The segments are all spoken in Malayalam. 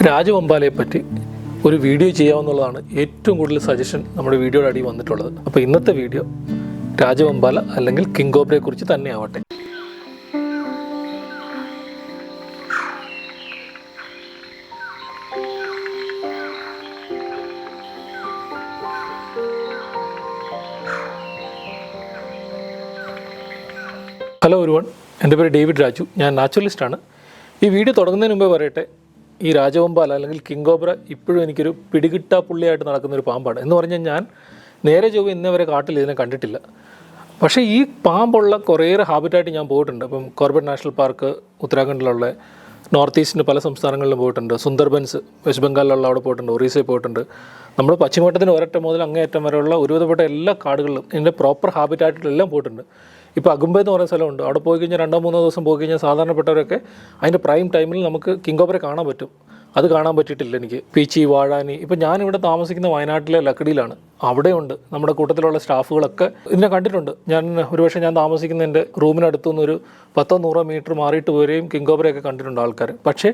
രാജവെമ്പാലയെ പറ്റി ഒരു വീഡിയോ ചെയ്യാവുന്നതാണ് ഏറ്റവും കൂടുതൽ സജഷൻ നമ്മുടെ വീഡിയോയുടെ അടിയിൽ വന്നിട്ടുള്ളത്. അപ്പോൾ ഇന്നത്തെ വീഡിയോ രാജവെമ്പാല അല്ലെങ്കിൽ കിങ് കോബ്രയെ കുറിച്ച് തന്നെ ആവട്ടെ. ഹലോ എവരിവൺ, എൻ്റെ പേര് ഡേവിഡ് രാജു. ഞാൻ നാച്ചുറലിസ്റ്റാണ്. ഈ വീഡിയോ തുടങ്ങുന്നതിന് മുമ്പേ പറയട്ടെ, ഈ രാജവെമ്പാല അല്ലെങ്കിൽ കിങ് കോബ്ര ഇപ്പോഴും എനിക്കൊരു പിടികിട്ടാ പുള്ളിയായിട്ട് നടക്കുന്നൊരു പാമ്പാണ്. എന്ന് പറഞ്ഞാൽ ഞാൻ നേരെ ചൊവ്വ ഇന്നേ വരെ കാട്ടിൽ ഇതിനെ കണ്ടിട്ടില്ല. പക്ഷേ ഈ പാമ്പുള്ള കുറേയേറെ ഹാബിറ്റായിട്ട് ഞാൻ പോയിട്ടുണ്ട്. ഇപ്പം കോർബറ്റ് നാഷണൽ പാർക്ക് ഉത്തരാഖണ്ഡിലുള്ള, നോർത്ത് ഈസ്റ്റിൻ്റെ പല സംസ്ഥാനങ്ങളിലും പോയിട്ടുണ്ട്. സുന്ദർബൻസ് വെസ്റ്റ് ബംഗാളിലുള്ള അവിടെ പോയിട്ടുണ്ട്, ഒറീസയിൽ പോയിട്ടുണ്ട്. നമ്മൾ പശ്ചിമഘട്ടത്തിന് ഒരറ്റം മുതൽ അങ്ങേയറ്റം വരെയുള്ള ഒരുവിധപ്പെട്ട എല്ലാ കാടുകളിലും ഇതിൻ്റെ പ്രോപ്പർ ഹാബിറ്റായിട്ടെല്ലാം പോയിട്ടുണ്ട്. ഇപ്പോൾ അഗുംബെ എന്ന് പറയുന്ന സ്ഥലമുണ്ട്. അവിടെ പോയി കഴിഞ്ഞാൽ 2-3 ദിവസം പോയി കഴിഞ്ഞാൽ സാധാരണപ്പെട്ടവരൊക്കെ അതിൻ്റെ പ്രൈം ടൈമിൽ നമുക്ക് കിങ് കോബ്രയെ കാണാൻ പറ്റും. അത് കാണാൻ പറ്റിയിട്ടില്ല എനിക്ക്. പീച്ചി, വാഴാനി. ഇപ്പം ഞാനിവിടെ താമസിക്കുന്ന വയനാട്ടിലെ ലക്കടിയിലാണ്. അവിടെയുണ്ട് നമ്മുടെ കൂട്ടത്തിലുള്ള സ്റ്റാഫുകളൊക്കെ ഇതിനെ കണ്ടിട്ടുണ്ട്. ഒരുപക്ഷെ ഞാൻ താമസിക്കുന്ന എൻ്റെ റൂമിനടുത്തുനിന്ന് ഒരു 10-100 മീറ്റർ മാറിയിട്ട് വരെയും കിങ് കോബ്രയൊക്കെ കണ്ടിട്ടുണ്ട് ആൾക്കാർ. പക്ഷേ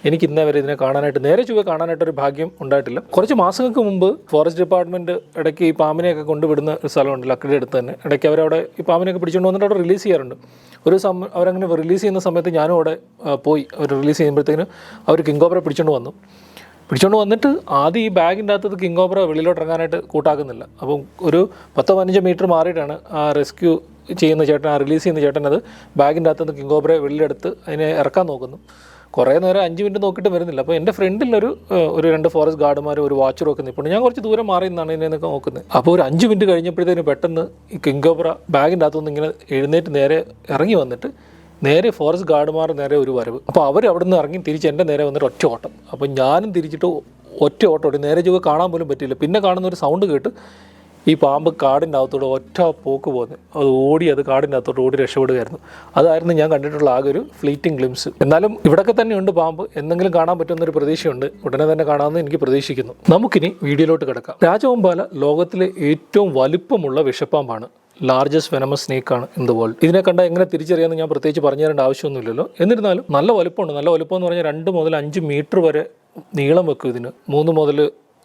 എനിക്ക് ഇന്നേ വരെ ഇതിനെ കാണാനായിട്ട്, നേരെ ചൊവ്വ കാണാനായിട്ടൊരു ഭാഗ്യം ഉണ്ടായിട്ടില്ല. കുറച്ച് മാസങ്ങൾക്ക് മുമ്പ് ഫോറസ്റ്റ് ഡിപ്പാർട്ട്മെൻറ്റ് ഇടയ്ക്ക് ഈ പാമ്പിനെയൊക്കെ കൊണ്ടുവിടുന്ന ഒരു സ്ഥലമുണ്ട് ലക്കടി അടുത്ത് തന്നെ. ഇടയ്ക്ക് അവരവിടെ ഈ പാമ്പിനെയൊക്കെ പിടിച്ചുകൊണ്ട് വന്നിട്ട് അവിടെ റിലീസ് ചെയ്യാറുണ്ട്. അവരങ്ങനെ റിലീസ് ചെയ്യുന്ന സമയത്ത് ഞാനും അവിടെ പോയി. അവർ റിലീസ് ചെയ്യുമ്പോഴത്തേന് അവർ കിങ് കോബ്ര പിടിച്ചുകൊണ്ട് വന്നിട്ട് ആദ്യം ഈ ബാഗിൻ്റെ അകത്ത് കിങ് കോബ്ര വെളിയിലോട്ട് ഇറങ്ങാനായിട്ട് കൂട്ടാക്കുന്നില്ല. അപ്പം ഒരു 10-15 മീറ്റർ മാറിയിട്ടാണ് ആ റെസ്ക്യൂ ചെയ്യുന്ന ചേട്ടൻ, ആ റിലീസ് ചെയ്യുന്ന ചേട്ടൻ അത് ബാഗിൻ്റെ അകത്തുനിന്ന് കിങ് കോബ്രയെ വെളിയിലെടുത്ത് അതിനെ ഇറക്കാൻ നോക്കുന്നു. കുറേ നേരം 5 മിനിറ്റ് നോക്കിയിട്ട് വരുന്നില്ല. അപ്പോൾ എൻ്റെ ഫ്രണ്ടിലൊരു 2 ഫോറസ്റ്റ് ഗാർഡുമാർ, ഒരു വാച്ചറും ഒക്കെ നിൽപ്പുണ്ട്. ഞാൻ കുറച്ച് ദൂരം മാറി നിന്നാണ് ഇതിനൊക്കെ നോക്കുന്നത്. അപ്പോൾ ഒരു 5 മിനിറ്റ് കഴിഞ്ഞപ്പോഴത്തേന് പെട്ടെന്ന് ഈ കിങ് കോബ്ര ബാഗിൻ്റെ അകത്തുനിന്ന് ഇങ്ങനെ എഴുന്നേറ്റ് നേരെ ഇറങ്ങി വന്നിട്ട് നേരെ ഫോറസ്റ്റ് ഗാർഡുമാർ നേരെ ഒരു വരവ്. അപ്പോൾ അവർ അവിടെ നിന്ന് ഇറങ്ങി തിരിച്ച് എൻ്റെ നേരെ വന്നിട്ട് ഒറ്റ ഓട്ടം. അപ്പോൾ ഞാനും തിരിച്ചിട്ട് ഒറ്റ ഓട്ടം ഓടി. നേരെ ചുവ കാണാൻ പോലും പറ്റിയില്ല. പിന്നെ കാണുന്ന ഒരു സൗണ്ട് കേട്ട് ഈ പാമ്പ് കാടിൻ്റെ അകത്തോട് ഒറ്റ പോക്ക് പോകുന്നത്. അത് കാടിൻ്റെ അകത്തോട്ട് ഓടി രക്ഷപ്പെടുകയായിരുന്നു. അതായിരുന്നു ഞാൻ കണ്ടിട്ടുള്ള ആകെ ഒരു ഫ്ലീറ്റിംഗ് ഗ്ലിംസ്. എന്നാലും ഇവിടെയൊക്കെ തന്നെയുണ്ട് പാമ്പ്. എന്തെങ്കിലും കാണാൻ പറ്റുന്നൊരു പ്രതീക്ഷയുണ്ട്. ഉടനെ തന്നെ കാണാമെന്ന് എനിക്ക് പ്രതീക്ഷിക്കുന്നു. നമുക്കിനി വീഡിയോയിലോട്ട് കിടക്കാം. രാജവെമ്പാല ലോകത്തിലെ ഏറ്റവും വലിപ്പമുള്ള വിഷപ്പാമ്പാണ്. ലാർജസ്റ്റ് വെനമസ് സ്നേക്കാണ് ഇൻ ദ വേൾഡ്. ഇതിനെ കണ്ടാൽ എങ്ങനെ തിരിച്ചറിയാമെന്ന് ഞാൻ പ്രത്യേകിച്ച് പറഞ്ഞു തരേണ്ട ആവശ്യമൊന്നുമില്ലല്ലോ. എന്നിരുന്നാലും നല്ല വലിപ്പമുണ്ട്. നല്ല വലിപ്പം എന്ന് പറഞ്ഞാൽ 2 മുതൽ 5 മീറ്റർ വരെ നീളം വെക്കും ഇതിന്. 3 മുതൽ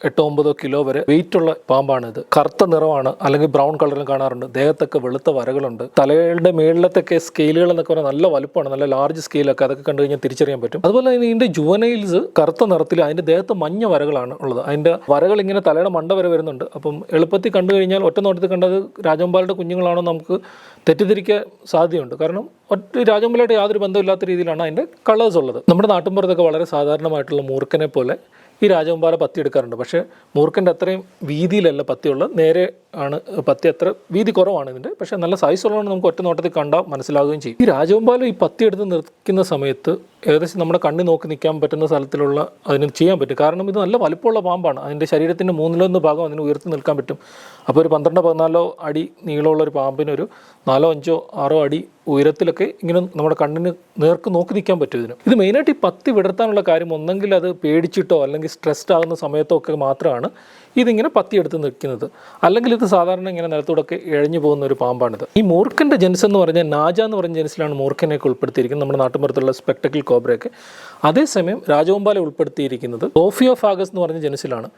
8-9 കിലോ വരെ വെയിറ്റുള്ള പാമ്പാണിത്. കറുത്ത നിറമാണ്, അല്ലെങ്കിൽ ബ്രൗൺ കളറിൽ കാണാറുണ്ട്. ദേഹത്തൊക്കെ വെളുത്ത വരകളുണ്ട്. തലയുടെ മേളിലത്തൊക്കെ സ്കെയിലുകൾ എന്നൊക്കെ പറഞ്ഞാൽ നല്ല വലുപ്പമാണ്, നല്ല ലാർജ് സ്കെയിലൊക്കെ. അതൊക്കെ കണ്ടു കഴിഞ്ഞാൽ തിരിച്ചറിയാൻ പറ്റും. അതുപോലെ തന്നെ ഇതിൻ്റെ ജുവനൈൽസ് കറുത്ത നിറത്തിൽ, അതിൻ്റെ ദേഹത്ത് മഞ്ഞ വരകളാണ് ഉള്ളത്. അതിൻ്റെ വരകൾ ഇങ്ങനെ തലയുടെ മണ്ട വരെ വരുന്നുണ്ട്. അപ്പം എളുപ്പത്തിൽ കണ്ടു കഴിഞ്ഞാൽ, ഒറ്റ നോട്ടത്തിൽ കണ്ടത് രാജവെമ്പാലയുടെ കുഞ്ഞുങ്ങളാണോ നമുക്ക് തെറ്റിദ്ധരിക്കാൻ സാധ്യതയുണ്ട്. കാരണം രാജവെമ്പാലയുടെ യാതൊരു ബന്ധമില്ലാത്ത രീതിയിലാണ് അതിൻ്റെ കളേഴ്സ് ഉള്ളത്. നമ്മുടെ നാട്ടിൻപുറത്തൊക്കെ വളരെ സാധാരണമായിട്ടുള്ള മൂർഖനെ പോലെ ഈ രാജവെമ്പാല പത്തി എടുക്കാറുണ്ട്. പക്ഷേ മൂർഖൻ്റെ അത്രയും വീതിയിലല്ല പത്തിയുള്ളത്. നേരെ ആണ് പത്തി. അത്ര വീതി കുറവാണ് ഇതിൻ്റെ. പക്ഷേ നല്ല സൈസ് ഉള്ളതാണ്, നമുക്ക് ഒറ്റ നോട്ടത്തിൽ കണ്ടാൽ മനസ്സിലാവുകയും ചെയ്യും. ഈ രാജവെമ്പാല ഈ പത്തി എടുത്ത് നിൽക്കുന്ന സമയത്ത് ഏകദേശം നമ്മുടെ കണ്ണിൽ നോക്കി നിൽക്കാൻ പറ്റുന്ന സ്ഥലത്തിലുള്ള അതിന് ചെയ്യാൻ പറ്റും. കാരണം ഇത് നല്ല വലുപ്പമുള്ള പാമ്പാണ്. അതിൻ്റെ ശരീരത്തിൻ്റെ 1/3 ഭാഗം അതിന് ഉയർത്തി നിൽക്കാൻ പറ്റും. അപ്പോൾ ഒരു 12-14 അടി നീളമുള്ള ഒരു പാമ്പിന് ഒരു 4-5-6 അടി ഉയരത്തിലൊക്കെ ഇങ്ങനെ നമ്മുടെ കണ്ണിന് നേർക്ക് നോക്കി നിൽക്കാൻ പറ്റും ഇതിന്. ഇത് മെയിനായിട്ട് ഈ പത്തി വിടർത്താനുള്ള കാര്യം, ഒന്നെങ്കിൽ അത് പേടിച്ചിട്ടോ അല്ലെങ്കിൽ സ്ട്രെസ്ഡ് ആകുന്ന സമയത്തോ ഒക്കെ മാത്രമാണ് ഇതിങ്ങനെ പത്തി എടുത്ത് നിൽക്കുന്നത്. അല്ലെങ്കിൽ ഇത് സാധാരണ ഇങ്ങനെ നിലത്തൂടൊക്കെ ഇഴഞ്ഞു പോകുന്ന ഒരു പാമ്പാണിത്. ഈ മൂർഖൻ്റെ ജെൻസ് എന്ന് പറഞ്ഞാൽ നാജ എന്ന് പറഞ്ഞ ജെൻസിലാണ് മൂർഖനെയൊക്കെ ഉൾപ്പെടുത്തിയിരിക്കുന്നത്, നമ്മുടെ നാട്ടുമ്പുറത്തുള്ള സ്പെക്ടക്കിൾ കോബ്രയൊക്കെ. അതേസമയം രാജവെമ്പാല ഉൾപ്പെടുത്തിയിരിക്കുന്നത് ഓഫിയോഫാഗസ് എന്ന് പറഞ്ഞ ജെൻസിലാണ്.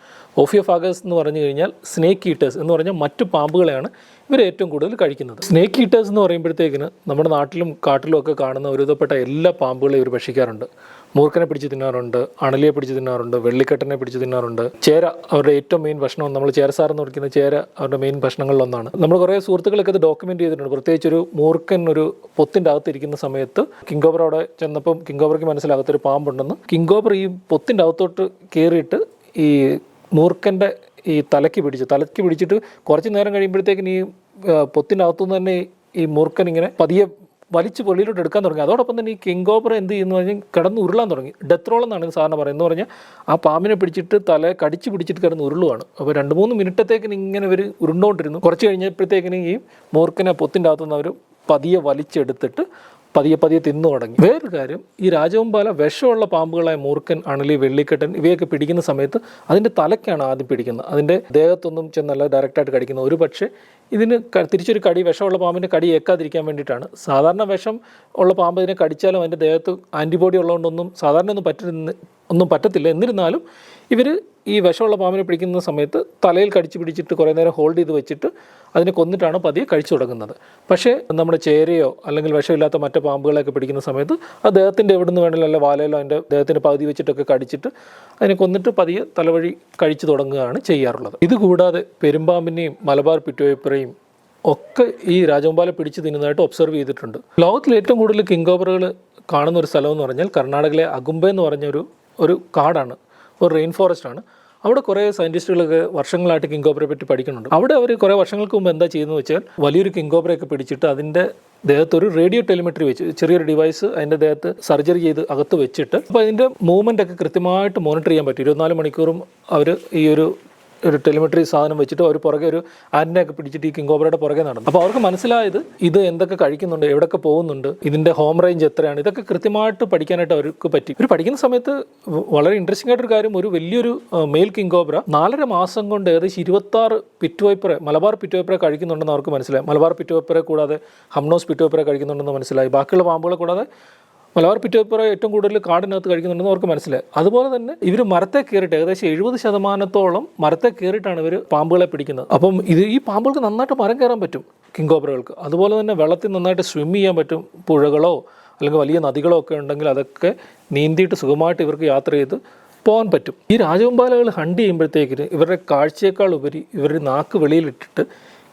ഓഫിയോഫാഗസ് എന്ന് പറഞ്ഞു കഴിഞ്ഞാൽ സ്നേക്ക് ഈറ്റേഴ്സ് എന്ന് പറഞ്ഞാൽ മറ്റു പാമ്പുകളെയാണ് ഇവർ ഏറ്റവും കൂടുതൽ കഴിക്കുന്നത്. സ്നേക്ക് ഈറ്റേഴ്സ് എന്ന് പറയുമ്പോഴത്തേക്കിന് നമ്മുടെ നാട്ടിലും കാട്ടിലും ഒക്കെ കാണുന്ന ഒരുവിധപ്പെട്ട എല്ലാ പാമ്പുകളെയും ഇവർ ഭക്ഷിക്കാറുണ്ട്. മൂർഖനെ പിടിച്ച് തിന്നാറുണ്ട്, അണലിയെ പിടിച്ച് തിന്നാറുണ്ട്, വെള്ളിക്കെട്ടനെ പിടിച്ച് തിന്നാറുണ്ട്. ചേര അവരുടെ ഏറ്റവും മെയിൻ ഭക്ഷണം. നമ്മൾ ചേരസാർ എന്ന് വിളിക്കുന്ന ചേര അവരുടെ മെയിൻ ഭക്ഷണങ്ങളിലൊന്നാണ്. നമ്മൾ കുറേ സുഹൃത്തുക്കളൊക്കെ ഇത് ഡോക്യുമെൻ്റ് ചെയ്തിട്ടുണ്ട്. പ്രത്യേകിച്ച് ഒരു മൂർഖൻ ഒരു പൊത്തിൻ്റെ അകത്തിരിക്കുന്ന സമയത്ത് കിങ് കോബ്ര അവിടെ ചെന്നപ്പം കിങ് കോബ്രയ്ക്ക് മനസ്സിലാകത്തൊരു പാമ്പുണ്ടെന്ന്. കിങ് കോബ്ര ഈ പൊത്തിൻ്റെ അകത്തോട്ട് കയറിയിട്ട് ഈ മൂർഖൻ്റെ ഈ തലയ്ക്ക് പിടിച്ചിട്ട് കുറച്ച് നേരം കഴിയുമ്പോഴത്തേക്കിന് ഈ പൊത്തിൻ്റെ അകത്തുനിന്ന് തന്നെ ഈ മൂർഖൻ ഇങ്ങനെ പതിയെ വലിച്ച് വെളിയിലോട്ട് എടുക്കാൻ തുടങ്ങി. അതോടൊപ്പം തന്നെ ഈ കിങ് കോബ്ര എന്ത് ചെയ്യുന്നു പറഞ്ഞാൽ കിടന്ന് ഉരുളാൻ തുടങ്ങി. ഡെത്ത് റോൾ എന്നാണ് സാധാരണ പറയുന്നത്. എന്ന് പറഞ്ഞാൽ ആ പാമ്പിനെ പിടിച്ചിട്ട് തല കടിച്ച് പിടിച്ചിട്ട് കിടന്ന് ഉരുളുവാണ്. അപ്പോൾ 2-3 മിനിറ്റത്തേക്കിന് ഇങ്ങനെ ഇവർ ഉരുണ്ടോണ്ടിരുന്നു. കുറച്ച് കഴിഞ്ഞപ്പോഴത്തേക്കിന് ഈ മൂർഖനെ പൊത്തിൻ്റെ അകത്തുനിന്ന് അവർ പതിയെ വലിച്ചെടുത്തിട്ട് പതിയെ തിന്നു തുടങ്ങി. വേറൊരു കാര്യം, ഈ രാജവെമ്പാല വിഷമുള്ള പാമ്പുകളായ മൂർഖൻ, അണലി, വെള്ളിക്കെട്ടൻ ഇവയൊക്കെ പിടിക്കുന്ന സമയത്ത് അതിൻ്റെ തലയ്ക്കാണ് ആദ്യം പിടിക്കുന്നത്. അതിൻ്റെ ദേഹത്തൊന്നും ചെന്നല്ല ഡയറക്റ്റായിട്ട് കടിക്കുന്നത്. ഒരു പക്ഷേ ഇതിന് തിരിച്ചൊരു കടി, വിഷമുള്ള പാമ്പിൻ്റെ കടി ഏൽക്കാതിരിക്കാൻ വേണ്ടിയിട്ടാണ്. സാധാരണ വിഷം ഉള്ള പാമ്പ് ഇതിനെ കടിച്ചാലും അതിൻ്റെ ദേഹത്ത് ആൻറ്റിബോഡി ഉള്ളതുകൊണ്ടൊന്നും സാധാരണ ഒന്നും പറ്റത്തില്ല. എന്നിരുന്നാലും ഇവർ ഈ വിഷമുള്ള പാമ്പിനെ പിടിക്കുന്ന സമയത്ത് തലയിൽ കടിച്ച് പിടിച്ചിട്ട് കുറേ നേരം ഹോൾഡ് ചെയ്ത് വെച്ചിട്ട് അതിനെ കൊന്നിട്ടാണ് പതിയെ കഴിച്ചു തുടങ്ങുന്നത്. പക്ഷേ നമ്മുടെ ചേരയോ അല്ലെങ്കിൽ വിഷമില്ലാത്ത മറ്റു പാമ്പുകളെയൊക്കെ പിടിക്കുന്ന സമയത്ത് ആ ദേഹത്തിൻ്റെ എവിടെ നിന്ന് വേണമെങ്കിലും, അല്ല വാലയിലോ അതിൻ്റെ ദേഹത്തിൻ്റെ പകുതി വെച്ചിട്ടൊക്കെ കടിച്ചിട്ട് അതിനെ കൊന്നിട്ട് പതിയെ തലവഴി കഴിച്ചു തുടങ്ങുകയാണ് ചെയ്യാറുള്ളത്. ഇതുകൂടാതെ പെരുമ്പാമ്പിനെയും മലബാർ പിറ്റുവൈപ്പറയും ഒക്കെ ഈ രാജവെമ്പാല പിടിച്ച് തിന്നുന്നതായിട്ട് ഒബ്സർവ് ചെയ്തിട്ടുണ്ട്. ലോകത്തിൽ ഏറ്റവും കൂടുതൽ കിങ്കോബ്രകൾ കാണുന്ന ഒരു സ്ഥലം എന്ന് പറഞ്ഞാൽ കർണാടകയിലെ അഗുംബെ എന്ന് പറഞ്ഞൊരു കാടാണ്, ഒരു റെയിൻ ഫോറസ്റ്റ് ആണ്. അവിടെ കുറേ സയൻറ്റിസ്റ്റുകളൊക്കെ വർഷങ്ങളായിട്ട് കിങ്കോബ്രയെ പറ്റി പഠിക്കുന്നുണ്ട്. അവിടെ അവർ കുറേ വർഷങ്ങൾക്ക് മുമ്പ് എന്താ ചെയ്യുന്നത് വെച്ചാൽ വലിയൊരു കിങ്കോബ്രയൊക്കെ പിടിച്ചിട്ട് അതിൻ്റെ ദേഹത്തൊരു റേഡിയോ ടെലിമെട്രി വെച്ച് ചെറിയൊരു ഡിവൈസ് അതിൻ്റെ ദേഹത്ത് സർജറി ചെയ്ത് അകത്ത് വെച്ചിട്ട് അപ്പോൾ അതിൻ്റെ മൂവ്മെൻ്റ് ഒക്കെ കൃത്യമായിട്ട് മോണിറ്റർ ചെയ്യാൻ പറ്റും. 24 മണിക്കൂറും അവർ ഈ ഒരു ടെലിമെട്രി സാധനം വെച്ചിട്ട് അവർ പുറകെ ഒരു ആൻറ്റിനയൊക്കെ പിടിച്ചിട്ട് ഈ കിങ്കോബ്രയുടെ പുറകെ നടന്നു. അപ്പോൾ അവർക്ക് മനസ്സിലായത് ഇത് എന്തൊക്കെ കഴിക്കുന്നുണ്ട്, എവിടെയൊക്കെ പോകുന്നുണ്ട്, ഇതിൻ്റെ ഹോം റേഞ്ച് എത്രയാണ്, ഇതൊക്കെ കൃത്യമായിട്ട് പഠിക്കാനായിട്ട് അവർക്ക് പറ്റി. ഇവർ പഠിക്കുന്ന സമയത്ത് വളരെ ഇൻട്രസ്റ്റിംഗ് ആയിട്ടൊരു കാര്യം, ഒരു വലിയൊരു മെയിൽ കിങ്കോബ്ര 4.5 മാസം കൊണ്ട് ഏകദേശം 26 പിറ്റുവൈപ്പറെ, മലബാർ പിറ്റുവൈപ്പറെ കഴിക്കുന്നുണ്ടെന്ന് അവർക്ക് മനസ്സിലായി. മലബാർ പിറ്റുവൈപ്പറെ കൂടാതെ ഹംനോസ് പിറ്റുവൈപ്പറെ കഴിക്കുന്നുണ്ടെന്ന് മനസ്സിലായി. ബാക്കിയുള്ള പാമ്പുകളെ കൂടാതെ മലബാർ പിറ്റുവൈപ്പറെ ഏറ്റവും കൂടുതൽ കാടിനകത്ത് കഴിക്കുന്നുണ്ടെന്ന് അവർക്ക് മനസ്സിലായി. അതുപോലെ തന്നെ ഇവർ മരത്തെ കയറിയിട്ട് ഏകദേശം 70% മരത്തെ കയറിയിട്ടാണ് ഇവർ പാമ്പുകളെ പിടിക്കുന്നത്. അപ്പം ഈ പാമ്പുകൾക്ക് നന്നായിട്ട് മരം കയറാൻ പറ്റും കിങ്കോബ്രകൾക്ക്. അതുപോലെ തന്നെ വെള്ളത്തിൽ നന്നായിട്ട് സ്വിം ചെയ്യാൻ പറ്റും. പുഴകളോ അല്ലെങ്കിൽ വലിയ നദികളോ ഒക്കെ ഉണ്ടെങ്കിൽ അതൊക്കെ നീന്തിയിട്ട് സുഖമായിട്ട് ഇവർക്ക് യാത്ര ചെയ്ത് പോകാൻ പറ്റും. ഈ രാജവെമ്പാലകൾ ഹണ്ട് ചെയ്യുമ്പോഴത്തേക്കിന് ഇവരുടെ കാഴ്ചയേക്കാൾ ഉപരി ഇവരുടെ നാക്ക് വെളിയിലിട്ടിട്ട്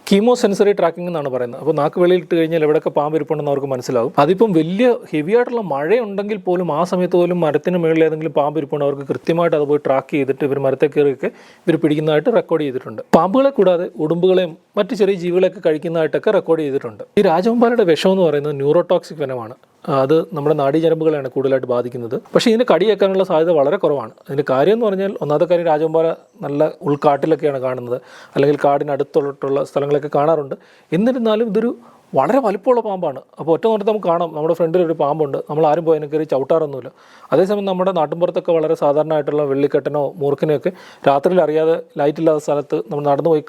കീമോ സെൻസറി ട്രാക്കിംഗ് എന്നാണ് പറയുന്നത്. അപ്പോൾ നാക്ക് വെളിയിലിട്ട് കഴിഞ്ഞാൽ എവിടെയൊക്കെ പാമ്പ് ഇരിപ്പുണ്ടെന്ന് അവർക്ക് മനസ്സിലാവും. അതിപ്പം വലിയ ഹെവി ആയിട്ടുള്ള മഴയുണ്ടെങ്കിൽ പോലും ആ സമയത്ത് പോലും മരത്തിന് മുകളിൽ ഏതെങ്കിലും പാമ്പ് ഇരിപ്പുണ്ട് അവർക്ക് കൃത്യമായിട്ട് അത് പോയി ട്രാക്ക് ചെയ്തിട്ട് ഇവർ മരത്തെ കയറിയൊക്കെ ഇവർ പിടിക്കുന്നതായിട്ട് റെക്കോർഡ് ചെയ്തിട്ടുണ്ട്. പാമ്പുകളെ കൂടാതെ ഉടുമ്പുകളെയും മറ്റ് ചെറിയ ജീവികളെയൊക്കെ കഴിക്കുന്നതായിട്ടൊക്കെ റെക്കോർഡ് ചെയ്തിട്ടുണ്ട്. ഈ രാജവെമ്പാലയുടെ വിഷം എന്ന് പറയുന്നത് ന്യൂറോടോക്സിക് വെനമാണ്. അത് നമ്മുടെ നാഡീഞരമ്പുകളെയാണ് കൂടുതലായിട്ട് ബാധിക്കുന്നത്. പക്ഷേ ഇതിന് കടിയേക്കാനുള്ള സാധ്യത വളരെ കുറവാണ്. അതിൻ്റെ കാര്യം എന്ന് പറഞ്ഞാൽ ഒന്നാമത്തെ കാര്യം രാജവെമ്പാല നല്ല ഉൾക്കാട്ടിലൊക്കെയാണ് കാണുന്നത്, അല്ലെങ്കിൽ കാടിനടുത്തുള്ള സ്ഥലങ്ങളൊക്കെ കാണാറുണ്ട്. എന്നിരുന്നാലും ഇതൊരു വളരെ വലിപ്പമുള്ള പാമ്പാണ്. അപ്പോൾ ഒറ്റ നോട്ടത്തിൽ നമുക്ക് കാണാം നമ്മുടെ ഫ്രണ്ടിൽ ഒരു പാമ്പുണ്ട്, നമ്മൾ ആരും പോയി അതിനെ കയറി ചവിട്ടാറൊന്നുമില്ല. അതേസമയം നമ്മുടെ നാട്ടിൻപുറത്തൊക്കെ വളരെ സാധാരണയായിട്ടുള്ള വെള്ളിക്കെട്ടനോ മൂർഖനെയൊക്കെ രാത്രിയിൽ അറിയാതെ ലൈറ്റില്ലാത്ത സ്ഥലത്ത് നമ്മൾ നടന്നു പോയി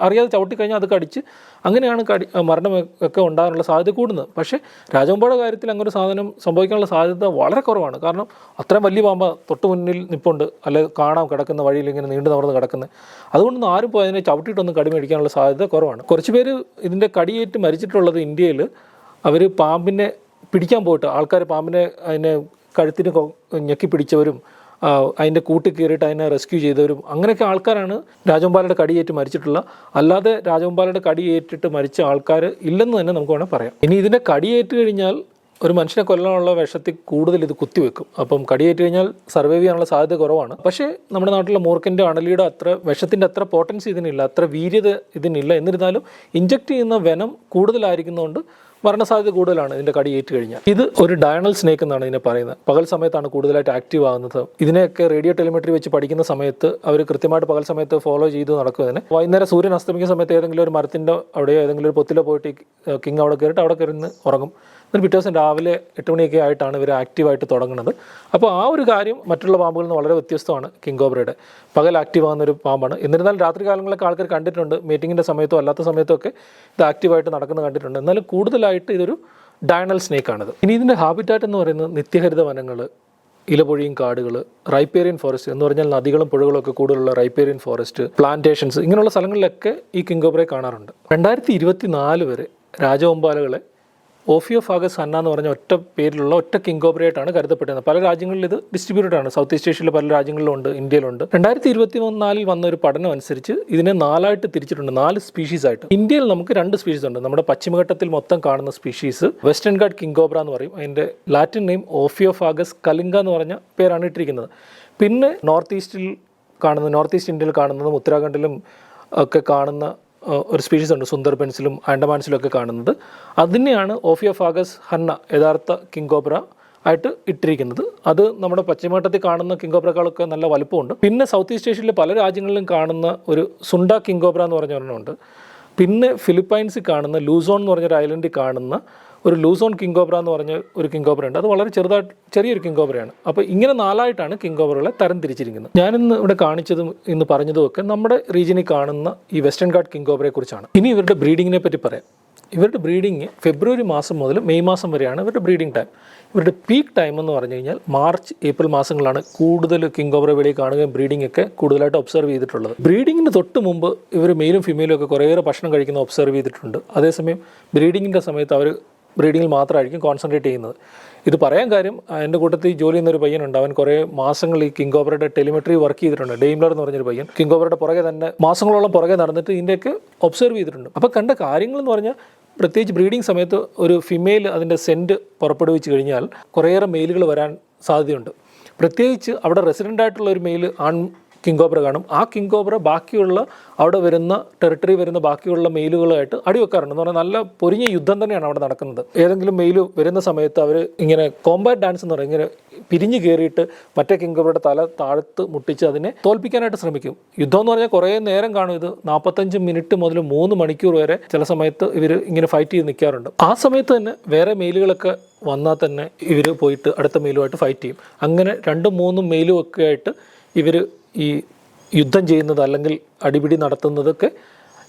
അറിയാതെ ചവിട്ടിക്കഴിഞ്ഞാൽ അത് കടിച്ച് അങ്ങനെയാണ് മരണമൊക്കെ ഉണ്ടാകാനുള്ള സാധ്യത കൂടുന്നത്. പക്ഷേ രാജവെമ്പാലയുടെ കാര്യത്തിൽ അങ്ങനെ ഒരു സാധനം സംഭവിക്കാനുള്ള സാധ്യത വളരെ കുറവാണ്. കാരണം അത്രയും വലിയ പാമ്പ് തൊട്ട് മുന്നിൽ നിൽപ്പുണ്ട്, അല്ലെങ്കിൽ കാണാം കിടക്കുന്ന വഴിയിൽ ഇങ്ങനെ നീണ്ടു നിവർന്ന് കിടക്കുന്നത്. അതുകൊണ്ടൊന്നും ആരും പോയി അതിനെ ചവിട്ടിയിട്ടൊന്നും കടി മേടിക്കാനുള്ള സാധ്യത കുറവാണ്. കുറച്ച് പേര് ഇതിൻ്റെ കടിയേറ്റ് മരിച്ചിട്ടുള്ളത് ഇന്ത്യയിൽ അവർ പാമ്പിനെ പിടിക്കാൻ പോയിട്ട് ആൾക്കാർ പാമ്പിനെ അതിനെ കഴുത്തിന് ഞെക്കി പിടിച്ചവരും അതിൻ്റെ കൂട്ടിൽ കയറിയിട്ട് അതിനെ റെസ്ക്യൂ ചെയ്തവരും അങ്ങനെയൊക്കെ ആൾക്കാരാണ് രാജവെമ്പാലയുടെ കടിയേറ്റ് മരിച്ചിട്ടുള്ള. അല്ലാതെ രാജവെമ്പാലയുടെ കടിയേറ്റിട്ട് മരിച്ച ആൾക്കാർ ഇല്ലെന്ന് തന്നെ നമുക്ക് വേണമെങ്കിൽ പറയാം. ഇനി ഇതിൻ്റെ കടിയേറ്റ് കഴിഞ്ഞാൽ ഒരു മനുഷ്യനെ കൊല്ലാനുള്ള വിഷത്തിൽ കൂടുതൽ ഇത് കുത്തിവെക്കും. അപ്പം കടിയേറ്റ് കഴിഞ്ഞാൽ സർവൈവ് ചെയ്യാനുള്ള സാധ്യത കുറവാണ്. പക്ഷേ നമ്മുടെ നാട്ടിലെ മൂർഖൻ്റെ അണലിയുടെ അത്ര വിഷത്തിൻ്റെ അത്ര പോട്ടൻസി ഇതിനില്ല, അത്ര വീര്യത ഇതിനില്ല. എന്നിരുന്നാലും ഇഞ്ചക്ട് ചെയ്യുന്ന വെനം കൂടുതലായിരിക്കുന്നതുകൊണ്ട് മരണസാധ്യത കൂടുതലാണ് ഇതിൻ്റെ കടിയേറ്റ് കഴിഞ്ഞാൽ. ഇത് ഒരു ഡയണൽ സ്നേക്ക് എന്നാണ് ഇതിനെ പറയുന്നത്. പകൽ സമയത്താണ് കൂടുതലായിട്ട് ആക്റ്റീവ് ആകുന്നത്. ഇതിനെയൊക്കെ റേഡിയോ ടെലിമെട്രി വെച്ച് പഠിക്കുന്ന സമയത്ത് അവർ കൃത്യമായിട്ട് പകൽ സമയത്ത് ഫോളോ ചെയ്ത് നടക്കും. വൈകുന്നേരം സൂര്യൻ അസ്തമിക്കുന്ന സമയത്ത് ഏതെങ്കിലും ഒരു മരത്തിൻ്റെ അവിടെയോ ഏതെങ്കിലും ഒരു പൊത്തിലോ പോയിട്ട് കിങ് അവിടെ കയറിയിട്ട് അവിടെ കയറി ഉറങ്ങും. എന്നിട്ട് പിറ്റേ ദിവസം രാവിലെ 8 മണിയൊക്കെ ആയിട്ടാണ് ഇവർ ആക്റ്റീവായിട്ട് തുടങ്ങുന്നത്. അപ്പോൾ ആ ഒരു കാര്യം മറ്റുള്ള പാമ്പുകളിൽ നിന്ന് വളരെ വ്യത്യസ്തമാണ് കിങ്കോബ്രയുടെ. പകൽ ആക്റ്റീവ് ആകുന്നൊരു പാമ്പാണ്. എന്നിരുന്നാലും രാത്രി കാലങ്ങളൊക്കെ ആൾക്കാർ കണ്ടിട്ടുണ്ട്, മീറ്റിങ്ങിൻ്റെ സമയത്തോ അല്ലാത്ത സമയത്തോ ഒക്കെ ഇത് ആക്റ്റീവായിട്ട് നടക്കുന്നത് കണ്ടിട്ടുണ്ട്. എന്നാലും കൂടുതലായിട്ട് ഇതൊരു ഡയണൽ സ്നേക്കാണിത്. ഇനി ഇതിൻ്റെ ഹാബിറ്റാറ്റ് എന്ന് പറയുന്നത് നിത്യഹരിത വനങ്ങൾ, ഇലപൊഴിയും കാടുകൾ, റൈപ്പേറിയൻ ഫോറസ്റ്റ് എന്ന് പറഞ്ഞാൽ നദികളും പുഴകളും ഒക്കെ കൂടുതലുള്ള റൈപ്പേറിയൻ ഫോറസ്റ്റ്, പ്ലാന്റേഷൻസ്, ഇങ്ങനെയുള്ള സ്ഥലങ്ങളിലൊക്കെ ഈ കിങ്കോബ്രയെ കാണാറുണ്ട്. 2024 വരെ രാജവെമ്പാലകളെ ഓഫിയോഫാഗസ് ഹന്ന എന്ന് പറഞ്ഞ ഒറ്റ പേരിലുള്ള ഒറ്റ കിങ്കോബ്രയായിട്ടാണ് കരുതപ്പെടുന്നത്. പല രാജ്യങ്ങളിൽ ഇത് ഡിസ്ട്രിബ്യൂട്ടഡ് ആണ്. സൗത്ത് ഈസ്റ്റ് ഏഷ്യയിലെ പല രാജ്യങ്ങളിലുണ്ട്, ഇന്ത്യയിലുണ്ട്. 2024 വന്ന ഒരു പഠനം അനുസരിച്ച് ഇതിനെ 4 തിരിച്ചിട്ടുണ്ട്, 4 സ്പീഷീസ് ആയിട്ട്. ഇന്ത്യയിൽ നമുക്ക് 2 സ്പീഷീസ് ഉണ്ട്. നമ്മുടെ പശ്ചിമഘട്ടത്തിൽ മൊത്തം കാണുന്ന സ്പീഷീസ് വെസ്റ്റേൺ ഗാർഡ് കിങ്കോബ്ര എന്ന് പറയും. അതിൻ്റെ ലാറ്റിൻ നെയിം ഓഫിയോഫാഗസ് കലിംഗ എന്ന് പറഞ്ഞ പേരാണ് ഇട്ടിരിക്കുന്നത്. പിന്നെ നോർത്ത് ഈസ്റ്റ് ഇന്ത്യയിൽ കാണുന്നതും ഉത്തരാഖണ്ഡിലും ഒക്കെ കാണുന്ന ഒരു സ്പീഷീസ് ഉണ്ട്, സുന്ദർബൻസിലും ആൻഡമാൻസിലും ഒക്കെ കാണുന്നത്. അതിനെയാണ് ഓഫിയോഫാഗസ് ഹന്ന യഥാർത്ഥ കിങ്കോബ്ര ആയിട്ട് ഇട്ടിരിക്കുന്നത്. അത് നമ്മുടെ പശ്ചിമഘട്ടത്തിൽ കാണുന്ന കിങ്കോബ്രകളൊക്കെ നല്ല വലുപ്പമുണ്ട്. പിന്നെ സൗത്ത് ഈസ്റ്റ് ഏഷ്യയിലെ പല രാജ്യങ്ങളിലും കാണുന്ന ഒരു സുണ്ട കിങ്കോബ്ര എന്ന് പറഞ്ഞ ഒരെണ്ണമുണ്ട്. പിന്നെ ഫിലിപ്പൈൻസിൽ കാണുന്ന ലൂസോൺ എന്ന് പറഞ്ഞൊരു ഐലൻഡിൽ കാണുന്ന ഒരു ലൂസോൺ കിങ്കോബ്ര എന്ന് പറഞ്ഞ ഒരു കിങ്കോബ്ര ഉണ്ട്. അത് വളരെ ചെറിയൊരു കിങ്കോബ്രയാണ്. അപ്പോൾ ഇങ്ങനെ 4ആയിട്ടാണ് കിങ്കോബ്രകളെ തരം തിരിച്ചിരിക്കുന്നത്. ഞാനിന്ന് ഇവിടെ കാണിച്ചതും ഇന്ന് പറഞ്ഞതും ഒക്കെ നമ്മുടെ റീജിയനിൽ കാണുന്ന ഈ വെസ്റ്റേൺ ഗാർഡ് കിങ്കോബ്രയെ കുറിച്ചാണ്. ഇനി ഇവരുടെ ബ്രീഡിങ്ങിനെ പറ്റി പറയാം. ഇവരുടെ ബ്രീഡിങ് ഫെബ്രുവരി മാസം മുതൽ മെയ് മാസം വരെയാണ് ഇവരുടെ ബ്രീഡിംഗ് ടൈം. ഇവരുടെ പീക്ക് ടൈം എന്ന് പറഞ്ഞു കഴിഞ്ഞാൽ മാർച്ച് ഏപ്രിൽ മാസങ്ങളാണ് കൂടുതൽ കിങ്കോബ്ര വെളിയിൽ കാണുകയും ബ്രീഡിംഗ് ഒക്കെ കൂടുതലായിട്ട് ഒബ്സർവ് ചെയ്തിട്ടുള്ളത്. ബ്രീഡിങ്ങിന് തൊട്ട് മുമ്പ് ഇവർ മെയിലും ഫീമെയിലും ഒക്കെ കുറേയേറെ ഭക്ഷണം കഴിക്കുന്ന ഒബ്സർവ് ചെയ്തിട്ടുണ്ട്. അതേസമയം ബ്രീഡിങ്ങിൻ്റെ സമയത്ത് അവർ ബ്രീഡിങ്ങിൽ മാത്രമായിരിക്കും കോൺസെൻട്രേറ്റ് ചെയ്യുന്നത്. ഇത് പറയാൻ കാര്യം, എൻ്റെ കൂട്ടത്തിൽ ജോലി ചെയ്യുന്നൊരു പയ്യനുണ്ട്. അവൻ കുറേ മാസങ്ങൾ ഈ കിങ്കോബ്രയുടെ ടെലിമെട്രി വർക്ക് ചെയ്തിട്ടുണ്ട്. ഡെയിംലർ എന്ന് പറഞ്ഞൊരു പയ്യൻ കിങ്കോബ്രയുടെ പുറകെ തന്നെ മാസങ്ങളോളം പുറകെ നടന്നിട്ട് ഇതിൻ്റെയൊക്കെ ഒബ്സർവ് ചെയ്തിട്ടുണ്ട്. അപ്പോൾ കണ്ട കാര്യങ്ങൾ എന്ന് പറഞ്ഞാൽ, പ്രത്യേകിച്ച് ബ്രീഡിംഗ് സമയത്ത് ഒരു ഫിമെയിൽ അതിൻ്റെ സെൻറ്റ് പുറപ്പെടുവിച്ച് കഴിഞ്ഞാൽ കുറേയേറെ മെയിലുകൾ വരാൻ സാധ്യതയുണ്ട്. പ്രത്യേകിച്ച് അവിടെ റെസിഡൻ്റ് ആയിട്ടുള്ള ഒരു മെയിൽ ആൺ കിങ്കോബ്ര കാണും. ആ കിങ്കോബ്ര ബാക്കിയുള്ള അവിടെ വരുന്ന ടെറിട്ടറി വരുന്ന ബാക്കിയുള്ള മെയിലുകളായിട്ട് അടിവെക്കാറുണ്ട്. എന്ന് പറഞ്ഞാൽ നല്ല പൊരിഞ്ഞ യുദ്ധം തന്നെയാണ് അവിടെ നടക്കുന്നത്. ഏതെങ്കിലും മെയിൽ വരുന്ന സമയത്ത് അവർ ഇങ്ങനെ കോമ്പാറ്റ് ഡാൻസ് എന്ന് പറയും, ഇങ്ങനെ പിരിഞ്ഞു കയറിയിട്ട് മറ്റേ കിങ്കോബ്രയുടെ തല താഴ്ത്ത് മുട്ടിച്ച് അതിനെ തോൽപ്പിക്കാനായിട്ട് ശ്രമിക്കും. യുദ്ധം എന്ന് പറഞ്ഞാൽ കുറേ നേരം കാണും. ഇത് 45 മിനിറ്റ് മുതൽ 3 മണിക്കൂർ വരെ ചില സമയത്ത് ഇവർ ഇങ്ങനെ ഫൈറ്റ് ചെയ്ത് നിൽക്കാറുണ്ട്. ആ സമയത്ത് തന്നെ വേറെ മെയിലുകളൊക്കെ വന്നാൽ തന്നെ ഇവർ പോയിട്ട് അടുത്ത മെയിലുമായിട്ട് ഫൈറ്റ് ചെയ്യും. അങ്ങനെ 2-3 മെയിലും ഒക്കെ ആയിട്ട് ഇവർ ഈ യുദ്ധം ചെയ്യുന്നത് അല്ലെങ്കിൽ അടിപിടി നടത്തുന്നതൊക്കെ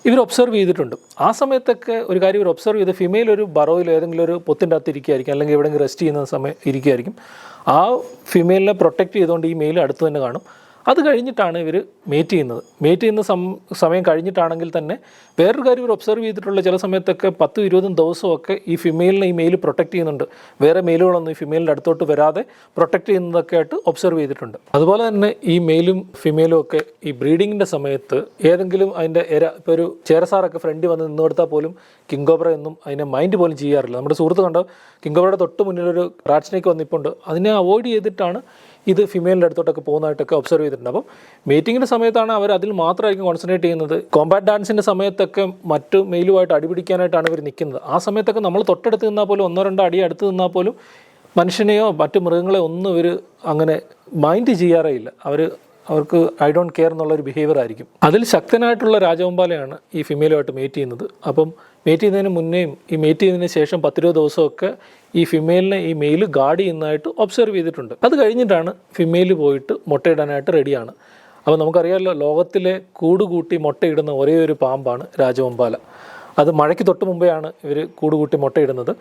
ഇവർ ഒബ്സർവ് ചെയ്തിട്ടുണ്ട്. ആ സമയത്തൊക്കെ ഒരു കാര്യം ഇവർ ഒബ്സർവ് ചെയ്ത്, ഫിമെയിൽ ഒരു ബറോയിൽ ഏതെങ്കിലും ഒരു പൊത്തിൻ്റെ അകത്ത് ഇരിക്കുകയായിരിക്കും, അല്ലെങ്കിൽ എവിടെയെങ്കിലും റെസ്റ്റ് ചെയ്യുന്ന സമയം ഇരിക്കുകയായിരിക്കും. ആ ഫിമെയിലിനെ പ്രൊട്ടക്റ്റ് ചെയ്തുകൊണ്ട് ഈ മെയിൽ അടുത്ത് തന്നെ കാണും. അത് കഴിഞ്ഞിട്ടാണ് ഇവർ മേറ്റ് ചെയ്യുന്നത്. മേറ്റ് ചെയ്യുന്ന സമയം കഴിഞ്ഞിട്ടാണെങ്കിൽ തന്നെ വേറൊരു കാര്യം ഇവർ ഒബ്സർവ് ചെയ്തിട്ടുള്ള, ചില സമയത്തൊക്കെ 10-20 ദിവസമൊക്കെ ഈ ഫിമെയിലിനെ ഈ മെയിൽ പ്രൊട്ടക്റ്റ് ചെയ്യുന്നുണ്ട്. വേറെ മെയിലുകളൊന്നും ഈ ഫിമെയിലിൻ്റെ അടുത്തോട്ട് വരാതെ പ്രൊട്ടക്റ്റ് ചെയ്യുന്നതൊക്കെ ആയിട്ട് ഒബ്സർവ് ചെയ്തിട്ടുണ്ട്. അതുപോലെ തന്നെ ഈ മെയിലും ഫിമെയിലും ഒക്കെ ഈ ബ്രീഡിങ്ങിൻ്റെ സമയത്ത് ഏതെങ്കിലും അതിൻ്റെ ഇപ്പോൾ ഒരു ചേരസാറൊക്കെ ഫ്രണ്ടിൽ വന്ന് നിന്ന് കൊടുത്താൽ പോലും കിങ്കോബ്ര ഒന്നും അതിനെ മൈൻഡ് പോലും ചെയ്യാറില്ല. നമ്മുടെ സുഹൃത്ത് കണ്ടോ, കിങ്കോബ്രയുടെ തൊട്ട് മുന്നിലൊരു റാറ്റ് സ്നേക്ക് വന്നിപ്പുണ്ട്. അതിനെ അവോയ്ഡ് ചെയ്തിട്ടാണ് ഇത് ഫിമെയിലിൻ്റെ അടുത്തോട്ടൊക്കെ പോകുന്നതായിട്ടൊക്കെ ഒബ്സർവ് ചെയ്തിട്ടുണ്ട്. അപ്പം മീറ്റിങ്ങിൻ്റെ സമയത്താണ് അവർ അതിൽ മാത്രമായിരിക്കും കോൺസെൻട്രേറ്റ് ചെയ്യുന്നത്. കോമ്പാറ്റ് ഡാൻസിൻ്റെ സമയത്തൊക്കെ മറ്റു മെയിലുമായിട്ട് അടിപിടിക്കാനായിട്ടാണ് ഇവർ നിൽക്കുന്നത്. ആ സമയത്തൊക്കെ നമ്മൾ തൊട്ടടുത്ത് നിന്നാൽ പോലും 1-2 അടി അടുത്ത് നിന്നാൽ പോലും മനുഷ്യനെയോ മറ്റു മൃഗങ്ങളെയോ ഒന്നും ഇവർ അങ്ങനെ മൈൻഡ് ചെയ്യാറേ ഇല്ല. അവർക്ക് ഐ ഡോണ്ട് കെയർ എന്നുള്ളൊരു ബിഹേവിയർ ആയിരിക്കും. അതിൽ ശക്തനായിട്ടുള്ള രാജവെമ്പാലയാണ് ഈ ഫിമെയിലുമായിട്ട് മേറ്റ് ചെയ്യുന്നത്. അപ്പം മേറ്റ് ചെയ്യുന്നതിന് മുന്നേയും ഈ മേറ്റ് ചെയ്തതിന് ശേഷം 10-20 ദിവസമൊക്കെ ഈ ഫിമെയിലിനെ ഈ മെയിൽ ഗാർഡ് ചെയ്യുന്നതായിട്ട് ഒബ്സർവ് ചെയ്തിട്ടുണ്ട്. അത് കഴിഞ്ഞിട്ടാണ് ഫിമെയിൽ പോയിട്ട് മുട്ടയിടാനായിട്ട് റെഡിയാണ്. അപ്പോൾ നമുക്കറിയാമല്ലോ, ലോകത്തിലെ കൂടുകൂട്ടി മുട്ടയിടുന്ന ഒരേ ഒരു പാമ്പാണ് രാജവെമ്പാല. അത് മഴയ്ക്ക് തൊട്ട് മുമ്പെയാണ് ഇവർ കൂടുകൂട്ടി മുട്ടയിടുന്നത്.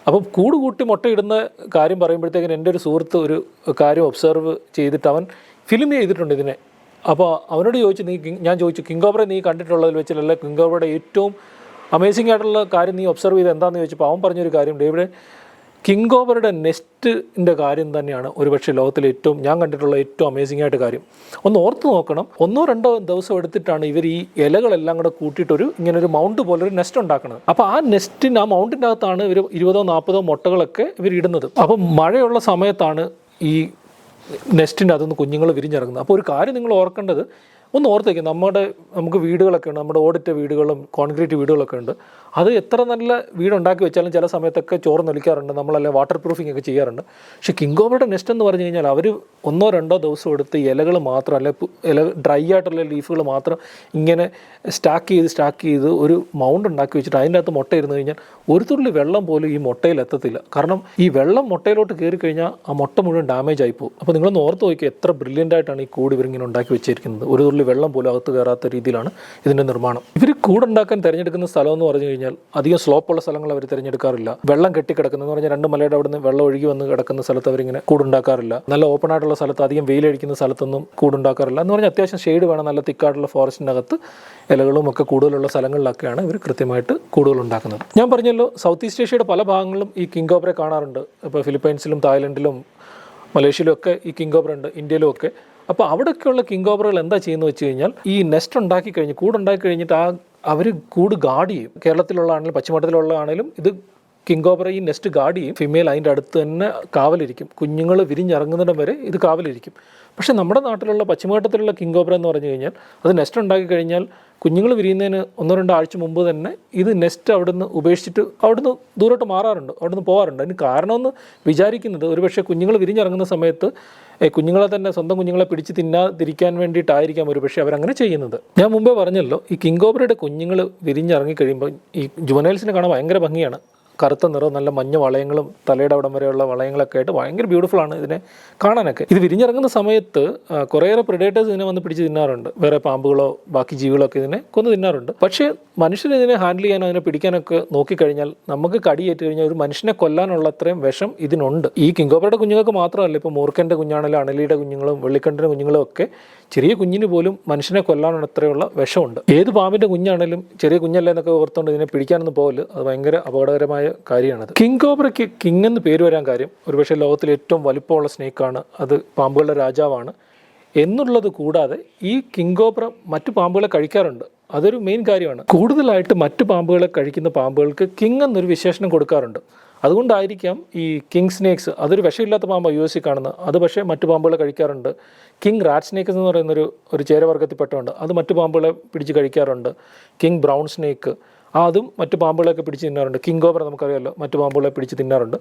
അപ്പം കൂടുകൂട്ടി മുട്ടയിടുന്ന കാര്യം പറയുമ്പോഴത്തേക്കിന് എൻ്റെ ഒരു സുഹൃത്ത് ഒരു കാര്യം ഒബ്സർവ് ചെയ്തിട്ട് അവൻ ഫിലിം ചെയ്തിട്ടുണ്ട് ഇതിനെ. അപ്പോൾ അവനോട് ഞാൻ ചോദിച്ചു കിങ്കോബ്ര നീ കണ്ടിട്ടുള്ളതിൽ വെച്ചിലല്ല കിങ്കോബ്രയുടെ ഏറ്റവും അമേസിംഗ് ആയിട്ടുള്ള കാര്യം നീ ഒബ്സർവ് ചെയ്ത് എന്താണെന്ന് ചോദിച്ചപ്പോൾ അവൻ പറഞ്ഞൊരു കാര്യം, ഡേവിഡ്, കിങ്കോബ്രയുടെ നെസ്റ്റിൻ്റെ കാര്യം തന്നെയാണ് ഒരുപക്ഷെ ലോകത്തിലെ ഞാൻ കണ്ടിട്ടുള്ള ഏറ്റവും അമേസിംഗ് ആയിട്ട് കാര്യം. ഒന്ന് ഓർത്ത് നോക്കണം, 1-2 ദിവസം എടുത്തിട്ടാണ് ഇവർ ഈ ഇലകളെല്ലാം കൂടെ കൂട്ടിയിട്ടൊരു ഇങ്ങനൊരു മൗണ്ട് പോലെ ഒരു നെസ്റ്റ് ഉണ്ടാക്കുന്നത്. അപ്പോൾ ആ മൗണ്ടിൻ്റെ അകത്താണ് ഇവർ 20-40 മുട്ടകളൊക്കെ ഇവർ ഇടുന്നത്. അപ്പം മഴയുള്ള സമയത്താണ് ഈ നെസ്റ്റിൻ്റെ അതൊന്ന് കുഞ്ഞുങ്ങൾ വിരിഞ്ഞിറങ്ങുന്നത്. അപ്പോൾ ഒരു കാര്യം നിങ്ങൾ ഓർക്കേണ്ടത്, ഒന്ന് ഓർത്തേക്ക്, നമുക്ക് വീടുകളൊക്കെ ഉണ്ട്, നമ്മുടെ ഓടിറ്റ വീടുകളും കോൺക്രീറ്റ് വീടുകളൊക്കെ ഉണ്ട്. അത് എത്ര നല്ല വീടുണ്ടാക്കി വെച്ചാലും ചില സമയത്തൊക്കെ ചോർന്നൊലിക്കാറുണ്ട്, നമ്മളെല്ലാം വാട്ടർ പ്രൂഫിംഗ് ഒക്കെ ചെയ്യാറുണ്ട്. പക്ഷേ കിങ്കോബ്രയുടെ നെസ്റ്റ് എന്ന് പറഞ്ഞു കഴിഞ്ഞാൽ അവർ 1-2 ദിവസം എടുത്ത് ഇലകൾ മാത്രം, അല്ലെ ഡ്രൈ ആയിട്ടുള്ള ലീഫുകൾ മാത്രം ഇങ്ങനെ സ്റ്റാക്ക് ചെയ്ത് ഒരു മൗണ്ട് ഉണ്ടാക്കി വെച്ചിട്ട് അതിൻ്റെ അകത്ത് മുട്ട ഇരുന്ന് കഴിഞ്ഞാൽ ഒരു തുള്ളി വെള്ളം പോലും ഈ മുട്ടയിൽ എത്തത്തില്ല. കാരണം ഈ വെള്ളം മുട്ടയിലോട്ട് കയറി കഴിഞ്ഞാൽ ആ മുട്ട മുഴുവൻ ഡാമേജ് ആയിപ്പോകും. അപ്പോൾ നിങ്ങളൊന്ന് ഓർത്ത് നോക്കിയാൽ എത്ര ബ്രില്യൻ്റ് ആയിട്ടാണ് ഈ കൂട് ഇവരിങ്ങനെ ഉണ്ടാക്കി വെച്ചിരിക്കുന്നത്. ഒരു തുള്ളി വെള്ളം പോലും അകത്ത് കയറാത്ത രീതിയിലാണ് ഇതിൻ്റെ നിർമ്മാണം. ഇവർ കൂടുണ്ടാക്കാൻ തിരഞ്ഞെടുക്കുന്ന സ്ഥലം എന്ന് പറഞ്ഞു കഴിഞ്ഞാൽ അധികം സ്ലോപ്പുള്ള സ്ഥലങ്ങൾ അവർ തിരഞ്ഞെടുക്കാറില്ല. വെള്ളം കെട്ടിക്കിടക്കുന്നതെന്ന് പറഞ്ഞാൽ 2 മലയുടെ അവിടെ നിന്ന് വെള്ളം ഒഴുകി വന്ന് കിടക്കുന്ന സ്ഥലത്ത് അവരിങ്ങനെ കൂടുണ്ടാക്കാറില്ല. നല്ല ഓപ്പൺ ആയിട്ടുള്ള സ്ഥലത്ത്, അധികം വെയിലടിക്കുന്ന സ്ഥലത്തൊന്നും കൂടുണ്ടാക്കാറില്ല. എന്ന് പറഞ്ഞാൽ അത്യാവശ്യം ഷെയ്ഡ് വേണം, നല്ല തിക്കായിട്ടുള്ള ഫോറസ്റ്റിനകത്ത് ഇലകളും ഒക്കെ കൂടുതലുള്ള സ്ഥലങ്ങളിലൊക്കെയാണ് ഇവർ കൃത്യമായിട്ട് കൂടുകൾ ഉണ്ടാക്കുന്നത്. ഞാൻ പറഞ്ഞല്ലോ, സൗത്ത് ഈസ്റ്റ് ഏഷ്യയുടെ പല ഭാഗങ്ങളിലും ഈ കിങ്കോബ്രയെ കാണാറുണ്ട്. ഇപ്പോൾ ഫിലിപ്പൈൻസിലും തായ്ലൻഡിലും മലേഷ്യയിലും ഒക്കെ ഈ കിങ്കോബ്ര ഉണ്ട്, ഇന്ത്യയിലും ഒക്കെ. അപ്പോൾ അവിടെയൊക്കെയുള്ള കിങ്കോബ്രകൾ എന്താ ചെയ്യുന്നത് വെച്ച് കഴിഞ്ഞാൽ, ഈ നെസ്റ്റ് ഉണ്ടാക്കി കഴിഞ്ഞ് കൂടുണ്ടാക്കി കഴിഞ്ഞിട്ട് അവർ കൂട് ഗാർഡ് ചെയ്യും. കേരളത്തിലുള്ള ആണെങ്കിലും പശ്ചിമഘട്ടത്തിലുള്ള ആണെങ്കിലും ഇത് കിങ്കോബ്ര ഈ നെസ്റ്റ് ഗാർഡ് ചെയ്യും. ഫിമെയിൽ അതിൻ്റെ അടുത്ത് തന്നെ കാവലിരിക്കും. കുഞ്ഞുങ്ങൾ വിരിഞ്ഞിറങ്ങുന്നിടം വരെ ഇത് കാവലിരിക്കും. പക്ഷേ നമ്മുടെ നാട്ടിലുള്ള പശ്ചിമഘട്ടത്തിലുള്ള കിങ്കോബ്ര എന്ന് പറഞ്ഞു കഴിഞ്ഞാൽ, അത് നെസ്റ്റ് ഉണ്ടാക്കി കഴിഞ്ഞാൽ കുഞ്ഞുങ്ങൾ വിരിയുന്നതിന് 1-2 ആഴ്ച മുമ്പ് തന്നെ ഇത് നെസ്റ്റ് അവിടുന്ന് ഉപേക്ഷിച്ചിട്ട് അവിടുന്ന് ദൂരോട്ട് മാറാറുണ്ട്, അവിടുന്ന് പോകാറുണ്ട്. അതിന് കാരണമെന്ന് വിചാരിക്കുന്നത് ഒരുപക്ഷെ കുഞ്ഞുങ്ങൾ വിരിഞ്ഞിറങ്ങുന്ന സമയത്ത് കുഞ്ഞുങ്ങളെ തന്നെ, സ്വന്തം കുഞ്ഞുങ്ങളെ പിടിച്ച് തിന്നാതിരിക്കാൻ വേണ്ടിയിട്ടായിരിക്കാം ഒരുപക്ഷെ അവരങ്ങനെ ചെയ്യുന്നത്. ഞാൻ മുമ്പേ പറഞ്ഞല്ലോ, ഈ കിങ്കോബ്രയുടെ കുഞ്ഞുങ്ങൾ വിരിഞ്ഞിറങ്ങിക്കഴിയുമ്പോൾ ഈ ജുവനൈൽസിനെ കാണാൻ ഭയങ്കര ഭംഗിയാണ്. കറുത്ത നിറവും നല്ല മഞ്ഞ വളയങ്ങളും തലയുടെ അവിടം വരെയുള്ള വളയങ്ങളൊക്കെ ആയിട്ട് ഭയങ്കര ബ്യൂട്ടിഫുൾ ആണ് ഇതിനെ കാണാനൊക്കെ. ഇത് വിരിഞ്ഞിറങ്ങുന്ന സമയത്ത് കുറേയേറെ പ്രിഡേറ്റേഴ്സ് ഇതിനെ വന്ന് പിടിച്ച് തിന്നാറുണ്ട്. വേറെ പാമ്പുകളോ ബാക്കി ജീവികളോ ഒക്കെ ഇതിനെ കൊന്ന് തിന്നാറുണ്ട്. പക്ഷേ മനുഷ്യർ ഇതിനെ ഹാൻഡിൽ ചെയ്യാനോ അതിനെ പിടിക്കാനൊക്കെ നോക്കിക്കഴിഞ്ഞാൽ നമുക്ക് കടിയേറ്റ് കഴിഞ്ഞാൽ ഒരു മനുഷ്യനെ കൊല്ലാനുള്ള അത്രയും വിഷം ഇതിനുണ്ട്. ഈ കിങ്കോബ്രയുടെ കുഞ്ഞുങ്ങൾക്ക് മാത്രമല്ല, ഇപ്പോൾ മൂർഖൻ്റെ കുഞ്ഞാണെങ്കിലും അണലിയുടെ കുഞ്ഞുങ്ങളും വെള്ളിക്കണ്ഠൻ്റെ കുഞ്ഞുങ്ങളും ഒക്കെ ചെറിയ കുഞ്ഞിന് പോലും മനുഷ്യനെ കൊല്ലാനുള്ള അത്രയുള്ള വിഷമുണ്ട്. ഏത് പാമ്പിൻ്റെ കുഞ്ഞാണെങ്കിലും ചെറിയ കുഞ്ഞല്ലേ എന്നൊക്കെ ഓർത്തുകൊണ്ട് ഇതിനെ പിടിക്കാനൊന്നും പോകല്, അത് ഭയങ്കര അപകടകരമായ കാര്യമാണത്. കിങ്കോബ്രയ്ക്ക് കിങ് എന്ന് പേര് വരാൻ കാര്യം ഒരുപക്ഷെ ലോകത്തിലെ ഏറ്റവും വലിപ്പമുള്ള സ്നേക്കാണ്, അത് പാമ്പുകളുടെ രാജാവാണ് എന്നുള്ളത് കൂടാതെ ഈ കിങ്കോബ്ര മറ്റു പാമ്പുകളെ കഴിക്കാറുണ്ട്. അതൊരു മെയിൻ കാര്യമാണ്. കൂടുതലായിട്ട് മറ്റു പാമ്പുകളെ കഴിക്കുന്ന പാമ്പുകൾക്ക് കിങ് എന്നൊരു വിശേഷണം കൊടുക്കാറുണ്ട്. അതുകൊണ്ടായിരിക്കാം ഈ കിങ് സ്നേക്സ്, അതൊരു വിഷമില്ലാത്ത പാമ്പാണ് US കാണുന്നത്, അത് പക്ഷേ മറ്റു പാമ്പുകളെ കഴിക്കാറുണ്ട്. കിങ് റാറ്റ് സ്നേക്സ് എന്ന് പറയുന്നൊരു ചേരവർഗ്ഗത്തിൽപ്പെട്ടുണ്ട്, അത് മറ്റു പാമ്പുകളെ പിടിച്ച് കഴിക്കാറുണ്ട്. കിങ് ബ്രൗൺ സ്നേക്ക് അതും മറ്റു പാമ്പുകളെയൊക്കെ പിടിച്ച് തിന്നാറുണ്ട്. കിങ്കോബ്ര നമുക്കറിയാമല്ലോ, മറ്റു പാമ്പുകളെ പിടിച്ച് തിന്നാറുണ്ട്.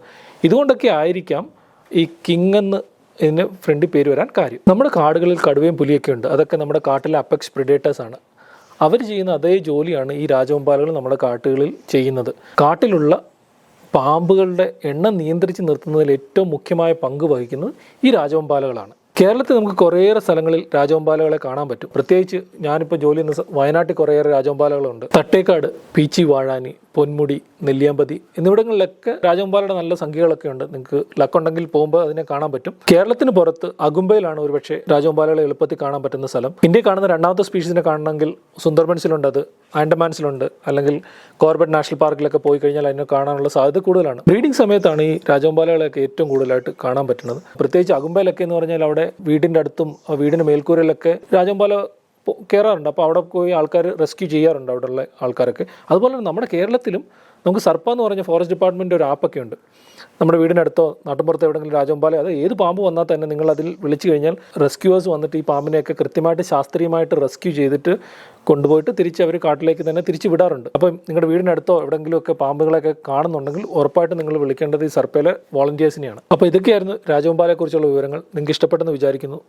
ഇതുകൊണ്ടൊക്കെ ആയിരിക്കാം ഈ കിങ് എന്ന് ഇതിന് ഫ്രണ്ടിൽ പേര് വരാൻ കാര്യം. നമ്മുടെ കാടുകളിൽ കടുവയും പുലിയൊക്കെ ഉണ്ട്. അതൊക്കെ നമ്മുടെ കാട്ടിലെ അപ്പെക്സ് പ്രിഡേറ്റേഴ്സാണ്. അവർ ചെയ്യുന്ന അതേ ജോലിയാണ് ഈ രാജവെമ്പാലകൾ നമ്മുടെ കാട്ടുകളിൽ ചെയ്യുന്നത്. കാട്ടിലുള്ള പാമ്പുകളുടെ എണ്ണം നിയന്ത്രിച്ച് നിർത്തുന്നതിൽ ഏറ്റവും മുഖ്യമായ പങ്ക് വഹിക്കുന്നത് ഈ രാജവെമ്പാലകളാണ്. കേരളത്തിൽ നമുക്ക് കുറേയേറെ സ്ഥലങ്ങളിൽ രാജവെമ്പാലകളെ കാണാൻ പറ്റും. പ്രത്യേകിച്ച് ഞാനിപ്പോൾ ജോലി ചെയ്യുന്ന വയനാട്ടിൽ കുറേയേറെ രാജവെമ്പാലകളുണ്ട്. തട്ടേക്കാട്, പീച്ചി വാഴാനി, പൊന്മുടി, നെല്ലിയാമ്പതി എന്നിവിടങ്ങളിലൊക്കെ രാജവെമ്പാലയുടെ നല്ല സംഖ്യകളൊക്കെ ഉണ്ട്. നിങ്ങൾക്ക് ലക്കുണ്ടെങ്കിൽ പോകുമ്പോൾ അതിനെ കാണാൻ പറ്റും. കേരളത്തിന് പുറത്ത് അഗുംബയിലാണ് ഒരുപക്ഷെ രാജവെമ്പാലകളെ എളുപ്പത്തിൽ കാണാൻ പറ്റുന്ന സ്ഥലം. ഇന്ത്യയിൽ കാണുന്ന രണ്ടാമത്തെ സ്പീഷീസിനെ കാണണമെങ്കിൽ സുന്ദർബൻസിലുണ്ട്, അത് ആൻഡമാൻസിലുണ്ട്, അല്ലെങ്കിൽ കോർബറ്റ് നാഷണൽ പാർക്കിലൊക്കെ പോയി കഴിഞ്ഞാൽ അതിനെ കാണാനുള്ള സാധ്യത കൂടുതലാണ്. ബ്രീഡിംഗ് സമയത്താണ് ഈ രാജവെമ്പാലകളെയൊക്കെ ഏറ്റവും കൂടുതലായിട്ട് കാണാൻ പറ്റുന്നത്. പ്രത്യേകിച്ച് അഗുംബയിലൊക്കെ എന്ന് പറഞ്ഞാൽ അവിടെ വീടിൻ്റെ അടുത്തും വീടിൻ്റെ മേൽക്കൂരയിലൊക്കെ രാജവെമ്പാല കയറാറുണ്ട്. അപ്പോൾ അവിടെ പോയി ആൾക്കാർ റെസ്ക്യൂ ചെയ്യാറുണ്ട്, അവിടെയുള്ള ആൾക്കാരൊക്കെ. അതുപോലെ തന്നെ നമ്മുടെ കേരളത്തിലും നമുക്ക് സർപ്പ എന്ന് പറഞ്ഞ ഫോറസ്റ്റ് ഡിപ്പാർട്ട്മെൻറ്റ് ഒരു ആപ്പൊക്കെ ഉണ്ട്. നമ്മുടെ വീടിനടുത്തോ നാട്ടിൻപുറത്തോ എവിടെയെങ്കിലും രാജവെമ്പാല, അത് ഏത് പാമ്പ് വന്നാൽ തന്നെ നിങ്ങൾ അതിൽ വിളിച്ചു കഴിഞ്ഞാൽ റെസ്ക്യൂവേഴ്സ് വന്നിട്ട് ഈ പാമ്പിനെയൊക്കെ കൃത്യമായിട്ട് ശാസ്ത്രീയമായിട്ട് റെസ്ക്യൂ ചെയ്തിട്ട് കൊണ്ടുപോയിട്ട് തിരിച്ച് അവർ കാട്ടിലേക്ക് തന്നെ തിരിച്ച് വിടാറുണ്ട്. അപ്പം നിങ്ങളുടെ വീടിനടുത്തോ എവിടെയെങ്കിലുമൊക്കെ പാമ്പുകളൊക്കെ കാണുന്നുണ്ടെങ്കിൽ ഉറപ്പായിട്ട് നിങ്ങൾ വിളിക്കേണ്ടത് ഈ സർപ്പയിലെ വോളണ്ടിയേഴ്സിനെയാണ്. അപ്പോൾ ഇതൊക്കെയായിരുന്നു രാജവെമ്പാലയെക്കുറിച്ചുള്ള വിവരങ്ങൾ. നിങ്ങൾക്ക് ഇഷ്ടപ്പെട്ടെന്ന് വിചാരിക്കുന്നു.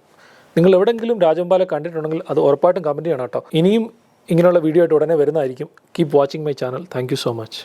നിങ്ങൾ എവിടെയെങ്കിലും രാജവെമ്പാല കണ്ടിട്ടുണ്ടെങ്കിൽ അത് ഉറപ്പായിട്ടും കമൻറ്റ് ചെയ്യണം കേട്ടോ. ഇനിയും ഇങ്ങനെയുള്ള വീഡിയോ ആയിട്ട് ഉടനെ വരുന്നതായിരിക്കും. Keep watching my channel. Thank you so much.